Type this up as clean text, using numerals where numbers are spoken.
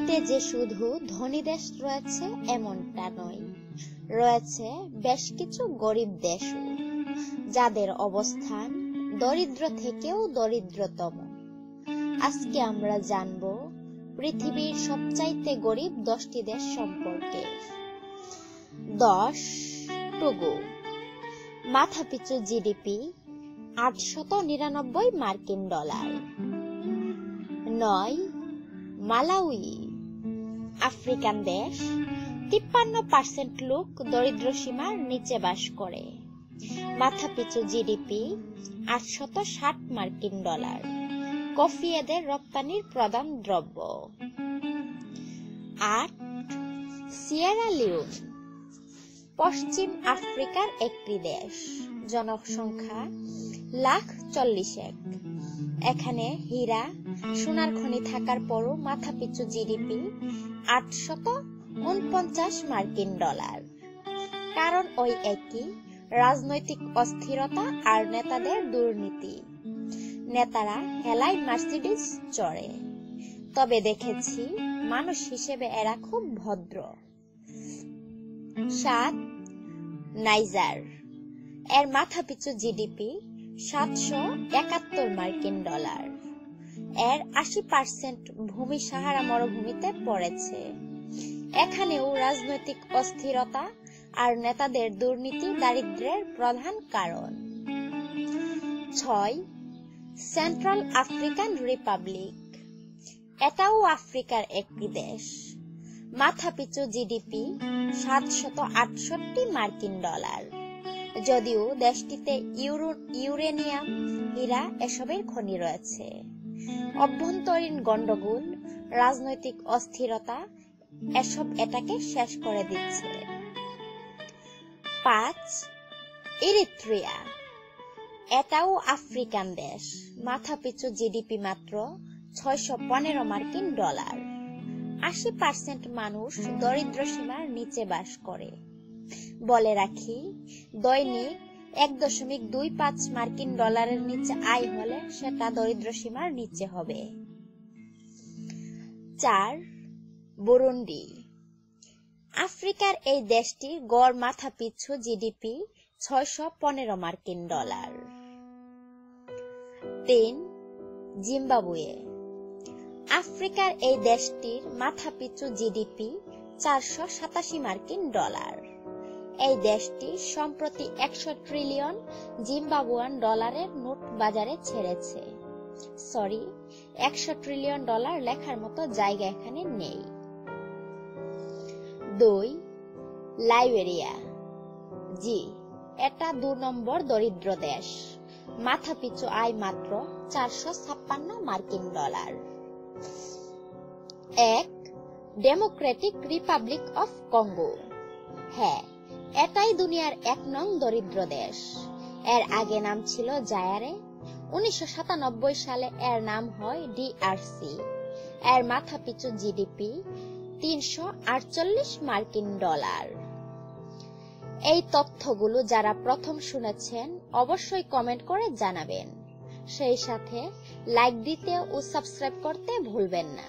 পৃথিবীতে যে শুধু ধনী দেশ রয়েছে এমনটা নয়, রয়েছে বেশ কিছু গরিব দেশও, যাদের অবস্থান দরিদ্র থেকেও দরিদ্রতম। আজকে আমরা জানবো পৃথিবীর সবচাইতে গরিব 10টি দেশ সম্পর্কে। 10. টোগো, মাথাপিছু জিডিপি $899 মার্কিন। 9. মালাউই, আফ্রিকান দেশ, 53% লোক দরিদ্র সীমার নিচে বাস করে। মাথাপিছু জিডিপি $860 মার্কিন। কফি এদের রপ্তানির প্রধান দ্রব্য। 8. সিয়েরা লিওন, পশ্চিম আফ্রিকার একটি দেশ, জনসংখ্যা 1,40,000। এখানে হীরা, সোনার খনি থাকার পরও মাথাপিছু জিডিপি $849 মার্কিন। কারণ ওই একই, রাজনৈতিক অস্থিরতা আর নেতাদের দুর্নীতি। নেতারা হেলায় মার্সিডিজ চড়ে, তবে দেখেছি মানুষ হিসেবে এরা খুব ভদ্র। 7. নাইজার, এর মাথাপিছু জিডিপি $771 মার্কিন। এর 80% ভূমি সাহারা মরুভূমিতে পড়েছে। এখানেও রাজনৈতিক অস্থিরতা আর নেতাদের দুর্নীতি দারিদ্র্যের প্রধান কারণ। 6. সেন্ট্রাল আফ্রিকান রিপাবলিক, এটাও আফ্রিকার একটি দেশ। মাথাপিছু জিডিপি $768 মার্কিন। যদিও দেশটিতে ইউরেনিয়াম, হীরা এসবের খনি রয়েছে। অভ্যন্তরীণ গন্ডগোল, রাজনৈতিক অস্থিরতা এসব এটাকে শেষ করে দিচ্ছে। 5. ইরিত্রিয়া, এটাও আফ্রিকান দেশ। মাথাপিছু জিডিপি মাত্র $615 মার্কিন। 80% মানুষ দরিদ্র সীমার নিচে বাস করে। বলে রাখি, দৈনিক $1.25 মার্কিন নিচে আয় হলে সেটা দরিদ্র সীমার নিচে হবে। 4. বুরুন্ডি, আফ্রিকার এই দেশটির গড় মাথাপিছু জিডিপি $615 মার্কিন। 3. জিম্বাবুয়ে, আফ্রিকার এই দেশটির মাথাপিছু জিডিপি $487 মার্কিন। এই দেশটি সম্প্রতি 100 ট্রিলিয়ন জিম্বাবুয়ান ডলারের নোট বাজারে ছেড়েছে। 100 ট্রিলিয়ন ডলার লেখার মতো জায়গা এখানে নেই। 2. লাইবেরিয়া, এটা 2 নম্বর দরিদ্র দেশ। মাথাপিছু আয় মাত্র $456 মার্কিন। 1. ডেমোক্রেটিক রিপাবলিক অফ কঙ্গো, হ্যাঁ, এটাই দুনিয়ার 1 নং দরিদ্র দেশ। এর আগে নাম ছিল জায়ারে। 1997 সালে এর নাম হয় DRC। এর মাথাপিছু জিডিপি $348 মার্কিন। এই তথ্যগুলো যারা প্রথম শুনেছেন অবশ্যই কমেন্ট করে জানাবেন। সেই সাথে লাইক দিতে ও সাবস্ক্রাইব করতে ভুলবেন না।